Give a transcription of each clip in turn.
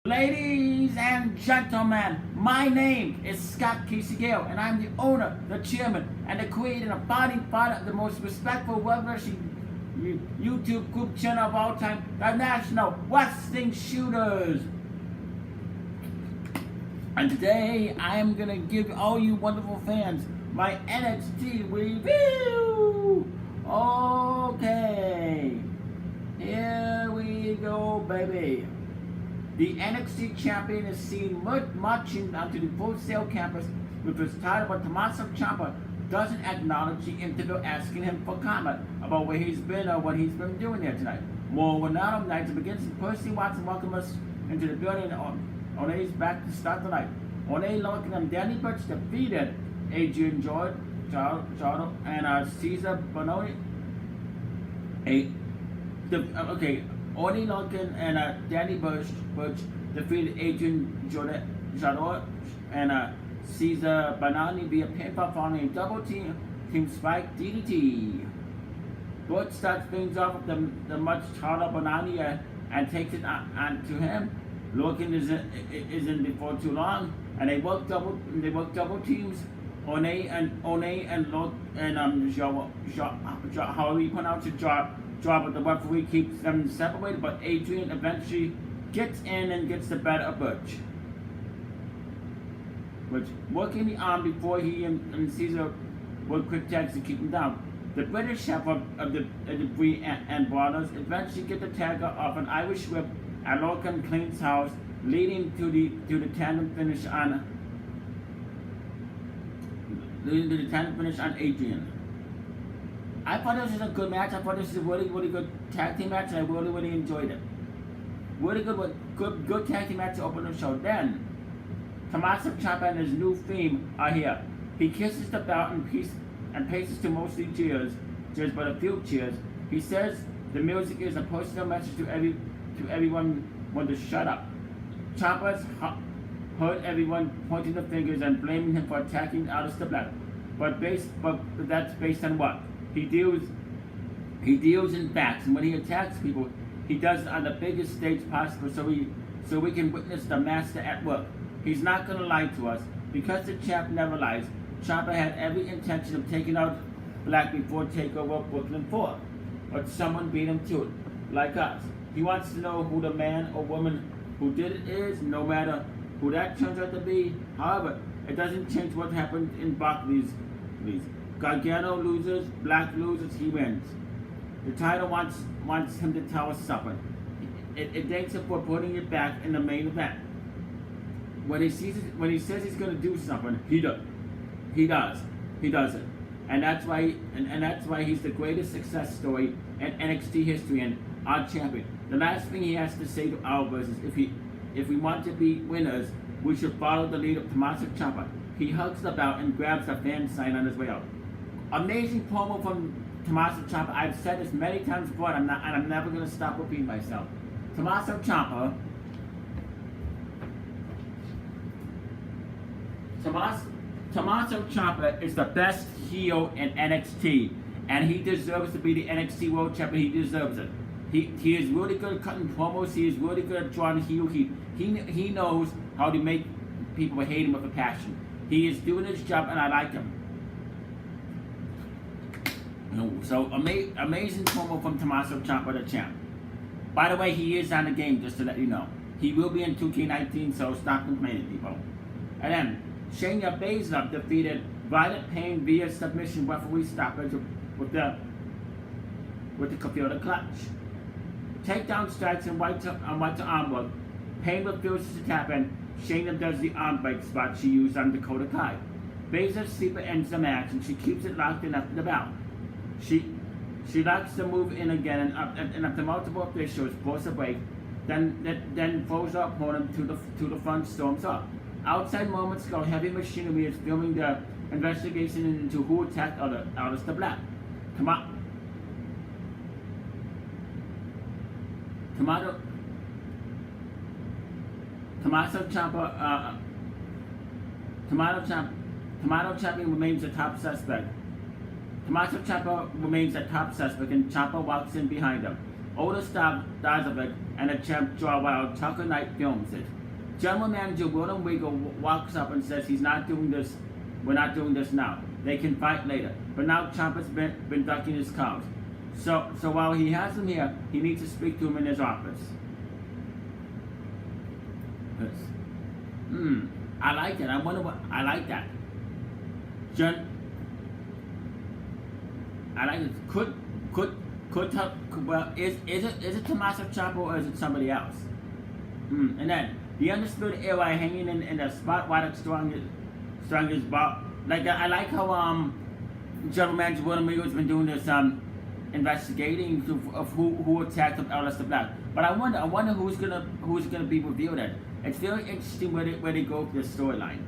Ladies and gentlemen, my name is Scott Casey Gale, and I'm the owner, the chairman, and the creator and founding father of the most respectful, well-wishing YouTube group channel of all time, the National Wrestling Shooters. And today, I am going to give all you wonderful fans my NXT review. Okay, here we go, baby. The NXT champion is seen marching onto the Full Sail campus with his title, but Tomasso Ciampa doesn't acknowledge the interview asking him for comment about where he's been or what he's been doing there tonight. More Renata Knights begins and Percy Watson welcomes us into the building on A's back to start the night. On A Larkin and Danny Burch defeated Adrian Jordan and Caesar Bononi. Oni Larkin and Danny Burch defeated Adrian Jordan and Caesar Bononi via pinfall following a double team spike DDT. Burch starts things off with the much taller Bononi and takes it on to him. Larkin isn't before too long, and they work double teams. One and how do you pronounce it? But the referee keeps them separated, but Adrian eventually gets in and gets the better of Burch. Working the arm before he and Caesar work quick tags to keep him down. The British chef of the Debris and Brothers eventually get the tagger off an Irish whip at Larkin Clean's house, leading to the tandem finish on Adrian. I thought this was a good match. I thought this was a really good tag team match, and I really enjoyed it. Really good tag team match to open the show. Then, Tomasso Ciampa and his new theme are here. He kisses the belt and paces to mostly cheers, but a few cheers. He says the music is a personal message to everyone when to shut up. Ciampa's heard everyone pointing the fingers and blaming him for attacking Aleister Black. But that's based on what? He deals in facts, and when he attacks people, he does it on the biggest stage possible so we can witness the master at work. He's not going to lie to us. Because the champ never lies, Ciampa had every intention of taking out Black before TakeOver Brooklyn 4. But someone beat him to it, like us. He wants to know who the man or woman who did it is, no matter who that turns out to be. However, it doesn't change what happened in Barclays. Gargano loses, Black loses, he wins. The title wants him to tell us something. It thanks him for putting it back in the main event. When he says he's going to do something, he does it, and that's why he's the greatest success story in NXT history and our champion. The last thing he has to say to our is if we want to be winners, we should follow the lead of Tomasso Ciampa. He hugs the belt and grabs a fan sign on his way out. Amazing promo from Tomasso Ciampa. I've said this many times before, and I'm never going to stop repeating myself. Tomasso Ciampa is the best heel in NXT, and he deserves to be the NXT World Champion. He deserves it. He is really good at cutting promos. He is really good at drawing heel heat. He knows how to make people hate him with a passion. He is doing his job, and I like him. So amazing promo from Tomasso Ciampa, the champ. By the way, he is on the game, just to let you know. He will be in 2K19, so stop complaining, people. And then Shayna Baszler defeated Violet Payne via submission referee stoppage with the computer clutch. Takedown strikes and right to arm work. Payne refuses to tap in. Shayna does the arm break spot she used on Dakota Kai. Baszler's sleeper ends the match, and she keeps it locked in after the bout. She locks the move in again, and after multiple officials force a break, then throws her opponent to the front, storms off. Outside moments ago, Heavy Machinery is filming the investigation into who attacked Aleister Black. Tomasso Ciampa remains the top suspect. Tomasso Ciampa remains the top suspect, and Ciampa walks in behind him. Older stars of it, and the champ draw while Tucker Knight films it. General Manager William Regal walks up and says he's not doing this. We're not doing this now. They can fight later. But now Ciampa's been ducking his calls. So while he has him here, he needs to speak to him in his office. I like it. I wonder what I like that. I like it. Well, is it Tomasso Ciampa or is it somebody else? And then the Undisputed Era hanging in the spot while the strongest bar. Like I like how General Manager William Regal's been doing this investigating of who attacked Aleister Black. But I wonder who's gonna be revealed at. It's very interesting where they go with this storyline.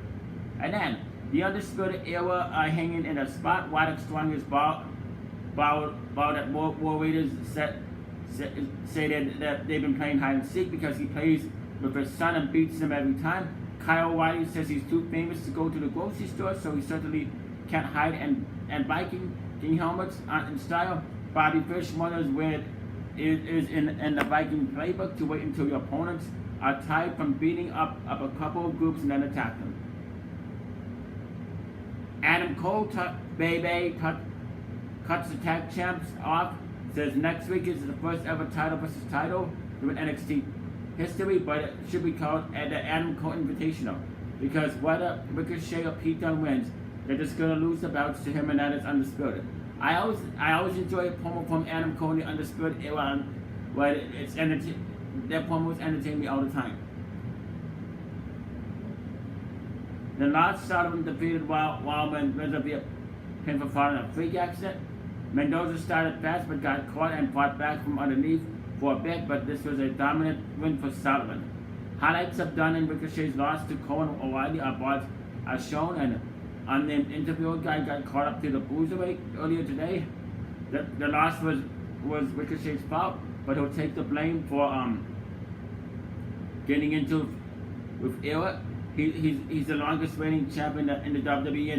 And then the Undisputed Era are hanging in a spot while the strongest bar that War Raiders say that they've been playing hide and seek because he plays with his son and beats him every time. Kyle O'Reilly says he's too famous to go to the grocery store, so he certainly can't hide and Viking helmets in style. Bobby Fish wonders where it is in the Viking playbook to wait until your opponents are tired from beating up a couple of groups and then attack them. Adam Cole cuts the tag champs off, says next week is the first ever title versus title in NXT history, but it should be called the Adam Cole Invitational because whether Ricochet or Pete Dunne wins, they're just gonna lose the belts to him, and that is Undisputed. I always enjoy a promo from Adam Cole in the Undisputed Era, but their promos entertain me all the time. The last Sullivan defeated Wildman Reservoir pinned for fought in a freak accident. Mendoza started fast but got caught and fought back from underneath for a bit, but this was a dominant win for Sullivan. Highlights of Dunne and Ricochet's loss to Cole and O'Reilly are shown, and unnamed interviewer guy got caught up to the Bruiserweight earlier today. The loss was Ricochet's fault, but he'll take the blame for getting into with Era. He's the longest reigning champion in the WWE,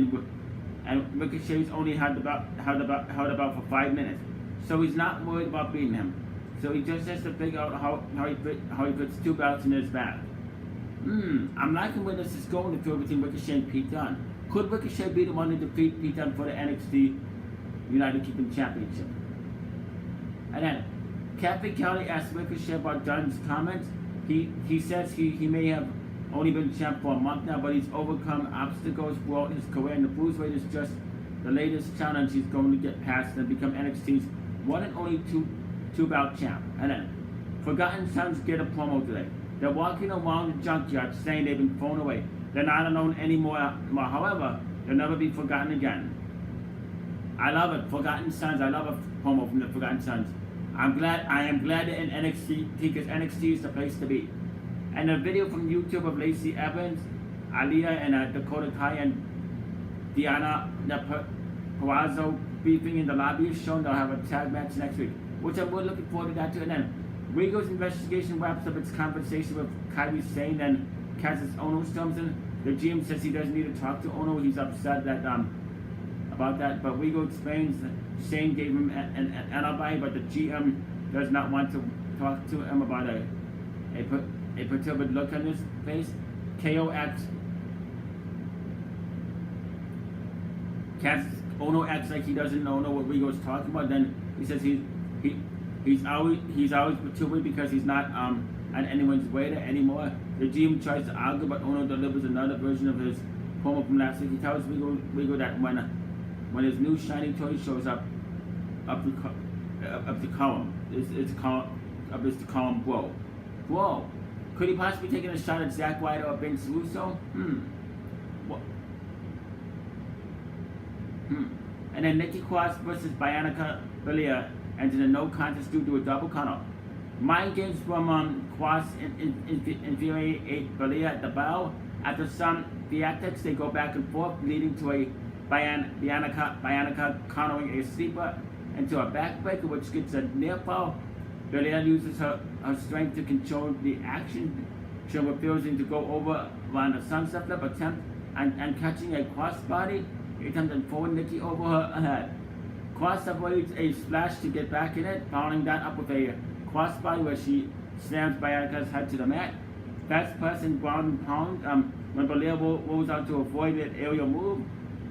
and Ricochet's only held about for 5 minutes, so he's not worried about beating him. So he just has to figure out how he puts 2 belts in his bag. I'm liking where this is going to feel between Ricochet and Pete Dunne. Could Ricochet be the one to defeat Pete Dunne for the NXT United Kingdom Championship? And then Kathy Kelly asked Ricochet about Dunne's comments. He says he may have only been champ for a month now, but he's overcome obstacles throughout his career, and the Bruiserweight is just the latest challenge he's going to get past and become NXT's one and only two belt champ. And then Forgotten Sons get a promo today. They're walking around the junkyard saying they've been thrown away. They're not alone anymore. However, they'll never be forgotten again. I love it. Forgotten Sons. I love a promo from the Forgotten Sons. I am glad they're in NXT because NXT is the place to be. And a video from YouTube of Lacey Evans, Aaliyah, and Dakota Kai and Diana Purrazzo beefing in the lobby is shown. They'll have a tag match next week, which I'm really looking forward to that too. And then Regal's investigation wraps up its conversation with Kairi Sane and Cassius Ono storms in. The GM says he doesn't need to talk to Ono. He's upset that about that. But Regal explains that Sane gave him an alibi, but the GM does not want to talk to him about a perturbed look on his face. KO acts. Ono acts like he doesn't know what Regal's talking about. Then he says he's always perturbed because he's not on anyone's radar anymore. The GM tries to argue, but Ono delivers another version of his promo from last week. He tells Regal that when his new shiny toy shows up the column, it's to call him bro. Could he possibly take a shot at Zack Ryder or Vince Russo? And then Nikki Cross versus Bianca Belair entered a no contest due to a double countout. Mind games from Cross infuriate Belair at the bell. After some theatrics, they go back and forth, leading to a Bianca countering a sleeper into a backbreaker, which gets a near fall. Belair uses her strength to control the action. She refusing to go over on a sunset flip attempt and catching a crossbody. He attempted throwing Nikki over her head. Cross avoids a splash to get back in it, following that up with a crossbody where she slams Bianca's head to the mat. Fast person ground and pound. When Belair rolls out to avoid an aerial move,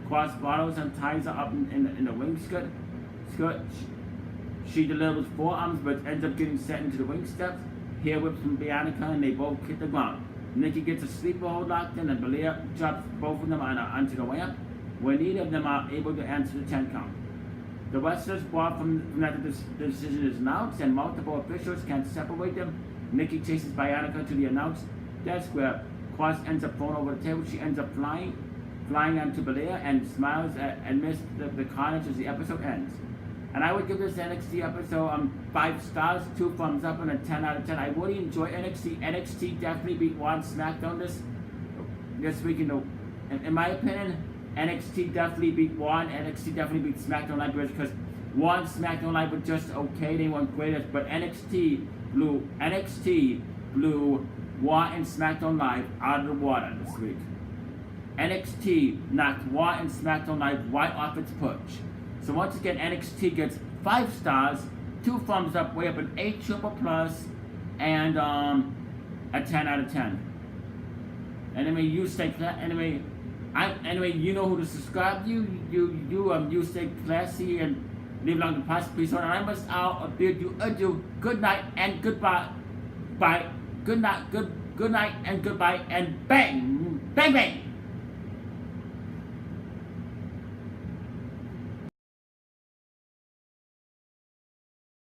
cross bottles and ties her up in the ring skirt. She delivers forearms but ends up getting set into the ring steps. Hair whips from Bianca and they both hit the ground. Nikki gets a sleeper hold locked in and Belair drops both of them onto the ramp, where neither of them are able to answer the 10 count. The wrestlers brought from that the decision is announced and multiple officials can't separate them. Nikki chases Bianca to the announce desk where Cross ends up thrown over the table. She ends up flying onto Belair and smiles and misses the carnage as the episode ends. And I would give this NXT episode 5 stars, 2 thumbs up, and a 10 out of 10. I really enjoy NXT. NXT definitely beat Raw and SmackDown this week. In my opinion, NXT definitely beat Raw and NXT definitely beat SmackDown Live because Raw and SmackDown Live were just okay. They weren't great, but NXT blew Raw and SmackDown Live out of the water this week. NXT knocked Raw and SmackDown Live right off its perch. So once again, NXT gets 5 stars, 2 thumbs up, way up an 8 triple plus, and a 10 out of 10. Anyway, you stay anyway, you know who to subscribe to. You stay classy and live long to prosper. And I must out bid you adieu. Good night and goodbye. Bye. Good night and goodbye and bang, bang, bang.